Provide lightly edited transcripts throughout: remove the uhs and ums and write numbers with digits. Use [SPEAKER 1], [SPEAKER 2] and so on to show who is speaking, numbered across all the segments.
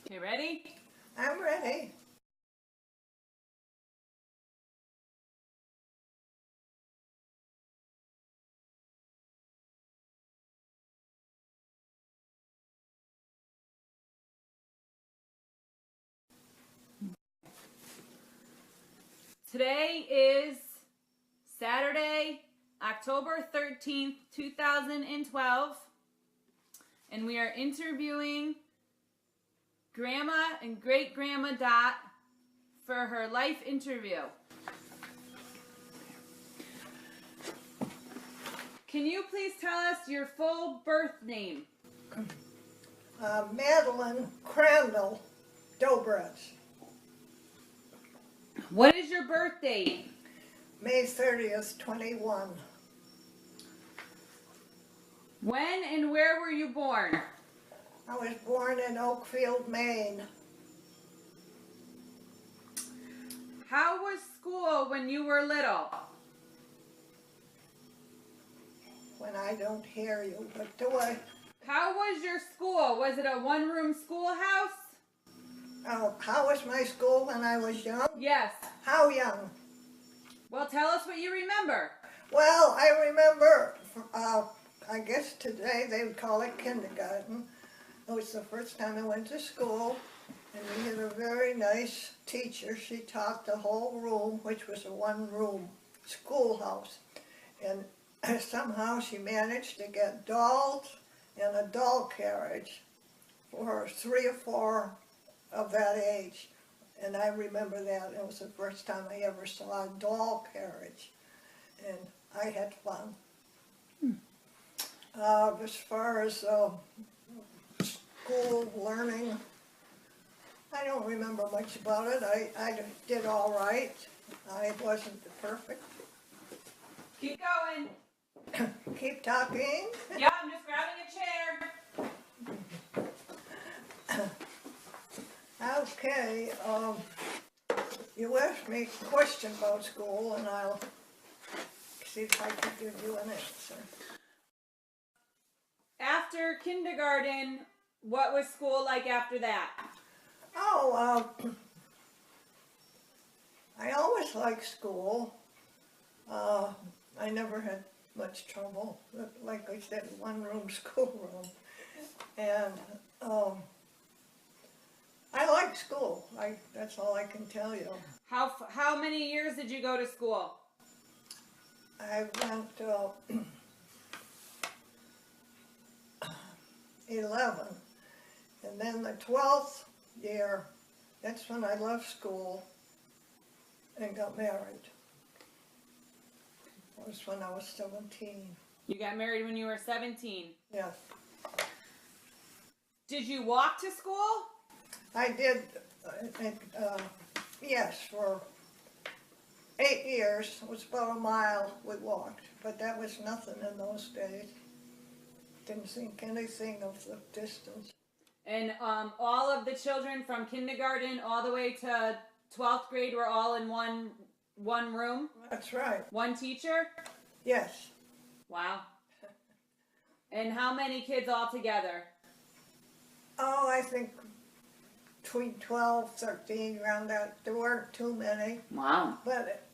[SPEAKER 1] Okay, ready?
[SPEAKER 2] I'm ready.
[SPEAKER 1] Today is Saturday, October 13th, 2012, and we are interviewing Grandma and Great-Grandma Dot for her life interview. Can you please tell us your full birth name?
[SPEAKER 2] Madeline Crandall Dobrets,
[SPEAKER 1] What is your birth date?
[SPEAKER 2] May 30th, 21.
[SPEAKER 1] When and where were you born?
[SPEAKER 2] I was born in Oakfield, Maine.
[SPEAKER 1] How was school when you were little?
[SPEAKER 2] When I don't hear you, but do I?
[SPEAKER 1] How was your school? Was it a one-room schoolhouse?
[SPEAKER 2] Oh, how was my school when I was young?
[SPEAKER 1] Yes.
[SPEAKER 2] How young?
[SPEAKER 1] Well, tell us what you remember.
[SPEAKER 2] Well, I remember, I guess today they would call it kindergarten. It was the first time I went to school, and we had a very nice teacher. She taught the whole room, which was a one-room schoolhouse. And somehow she managed to get dolls and a doll carriage for 3 or 4 of that age. And I remember that. It was the first time I ever saw a doll carriage. And I had fun. As far as school learning, I don't remember much about it. I did all right. I wasn't perfect.
[SPEAKER 1] Keep going.
[SPEAKER 2] Keep talking.
[SPEAKER 1] Yeah, I'm just grabbing a chair.
[SPEAKER 2] Okay, you asked me a question about school, and I'll see if I can give you an answer.
[SPEAKER 1] After kindergarten, what was school like after that?
[SPEAKER 2] Oh, I always liked school. I never had much trouble. Like I said, one-room schoolroom. And I like school. That's all I can tell you.
[SPEAKER 1] How many years did you go to school?
[SPEAKER 2] I went 11, and then the 12th year, that's when I left school and got married. That was when I was 17.
[SPEAKER 1] You got married when you were 17.
[SPEAKER 2] Yes.
[SPEAKER 1] Did you walk to school?
[SPEAKER 2] I did, yes, for 8 years. It was about a mile we walked, but that was nothing in those days. Didn't think anything of the distance.
[SPEAKER 1] And all of the children from kindergarten all the way to 12th grade were all in one room?
[SPEAKER 2] That's right.
[SPEAKER 1] One teacher?
[SPEAKER 2] Yes.
[SPEAKER 1] Wow. And how many kids all together?
[SPEAKER 2] Oh, I think between 12, 13, around that. There weren't too many.
[SPEAKER 1] Wow.
[SPEAKER 2] But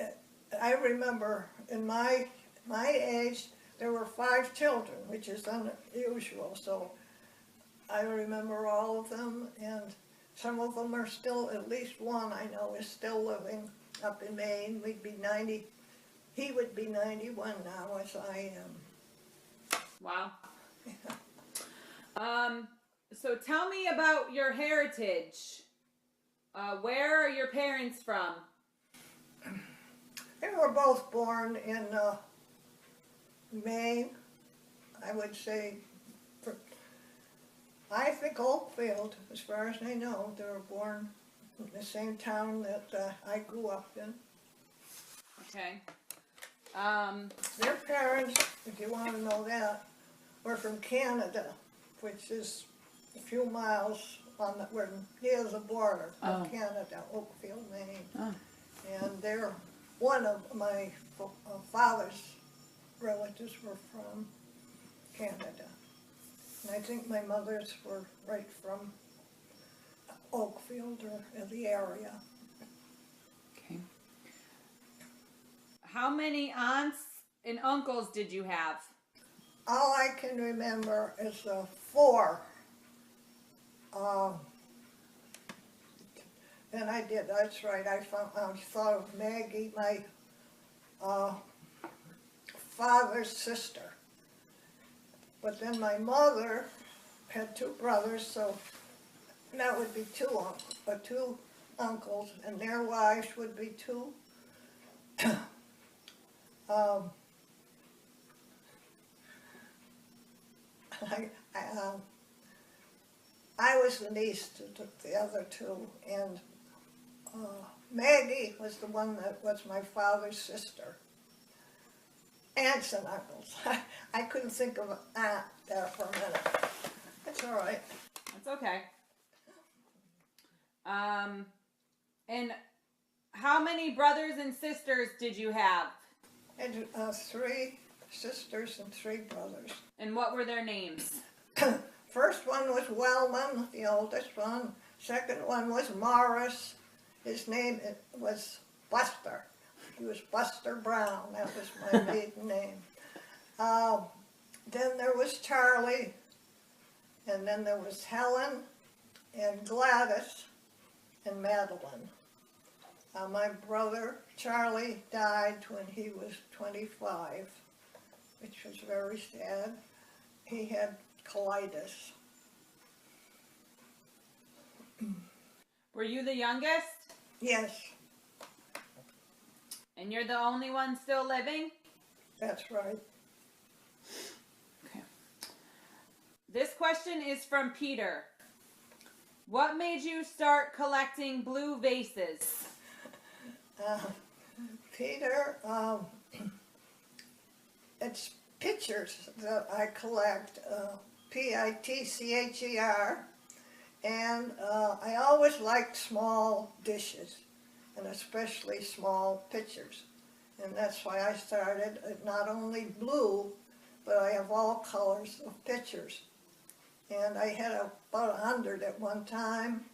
[SPEAKER 2] I remember in my age, there were 5 children, which is unusual. So I remember all of them, and some of them are still, at least one I know is still living up in Maine. We'd be 90, he would be 91 now, as I am.
[SPEAKER 1] Wow. So tell me about your heritage. Where are your parents from?
[SPEAKER 2] They were both born in Maine. I would say, I think Oakfield, as far as I know. They were born in the same town that I grew up in.
[SPEAKER 1] Okay.
[SPEAKER 2] Their parents, if you want to know that, were from Canada, which is a few miles on the, we're near the border of Canada, Oakfield, Maine.
[SPEAKER 1] Oh.
[SPEAKER 2] And they're one of my father's relatives were from Canada. And I think my mother's were right from Oakfield or in the area.
[SPEAKER 1] Okay. How many aunts and uncles did you have?
[SPEAKER 2] All I can remember is 4. And I did, that's right, I thought of Maggie, my father's sister. But then my mother had 2 brothers, so that would be 2 uncles, and their wives would be 2. I was the niece to the other 2, and Maggie was the one that was my father's sister. Aunts and uncles. I couldn't think of an aunt there for a minute. That's all right.
[SPEAKER 1] That's okay. And how many brothers and sisters did you have?
[SPEAKER 2] I had 3 sisters and 3 brothers.
[SPEAKER 1] And what were their names?
[SPEAKER 2] First one was Wellman, the oldest one. Second one was Morris. His name was Buster. He was Buster Brown. That was my maiden name. Then there was Charlie. And then there was Helen and Gladys and Madeline. My brother Charlie died when he was 25, which was very sad. He had colitis.
[SPEAKER 1] Were you the youngest?
[SPEAKER 2] Yes,
[SPEAKER 1] And you're the only one still living?
[SPEAKER 2] that's right.
[SPEAKER 1] Okay. This question is from Peter. What made you start collecting blue vases?
[SPEAKER 2] Peter, it's pictures that I collect, Pitcher, and I always liked small dishes, and especially small pictures, and that's why I started not only blue, but I have all colors of pictures, and I had about 100 at one time.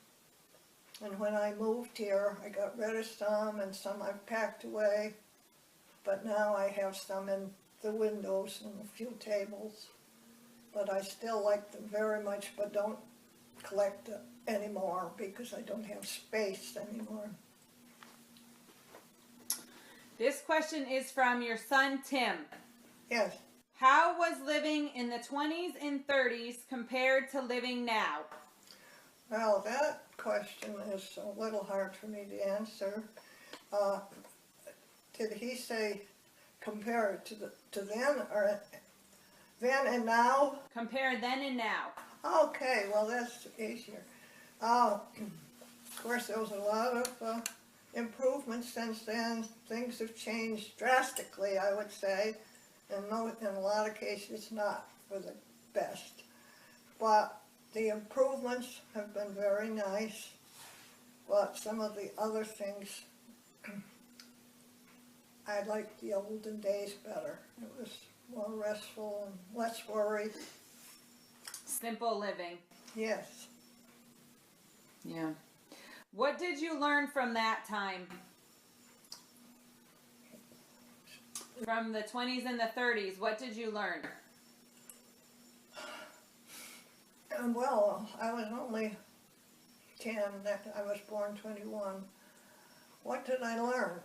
[SPEAKER 2] And when I moved here, I got rid of some, and some I packed away. But now I have some in the windows and a few tables. But I still like them very much, but don't collect anymore because I don't have space anymore.
[SPEAKER 1] This question is from your son, Tim.
[SPEAKER 2] Yes.
[SPEAKER 1] How was living in the 20s and 30s compared to living now?
[SPEAKER 2] Well, that question is a little hard for me to answer. Did he say compare it to then or then and now?
[SPEAKER 1] Compare then and now.
[SPEAKER 2] Okay, well that's easier. Of course, there was a lot of improvements since then. Things have changed drastically, I would say, and in a lot of cases not for the best. But the improvements have been very nice, but some of the other things, I like the olden days better. It was more restful and less worried.
[SPEAKER 1] Simple living.
[SPEAKER 2] Yes.
[SPEAKER 1] Yeah. What did you learn from that time? From the 20s and the 30s, what did you learn?
[SPEAKER 2] Well, I was only 10, I was born 21. What did I learn?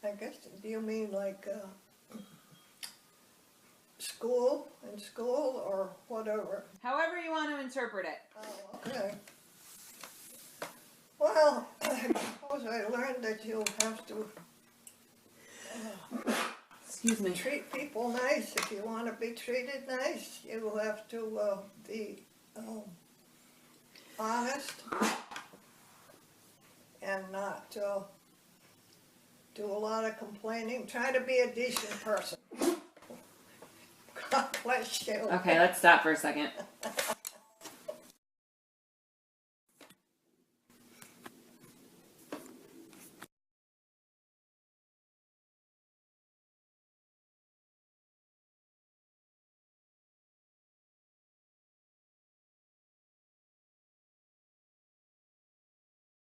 [SPEAKER 2] I guess, do you mean like school, in school, or whatever?
[SPEAKER 1] However you want to interpret it.
[SPEAKER 2] Oh, okay. Well, I suppose I learned that you have to
[SPEAKER 1] Excuse me.
[SPEAKER 2] treat people nice. If you want to be treated nice, you have to be honest and not do a lot of complaining. Try to be a decent person. God bless you.
[SPEAKER 1] Okay, let's stop for a second.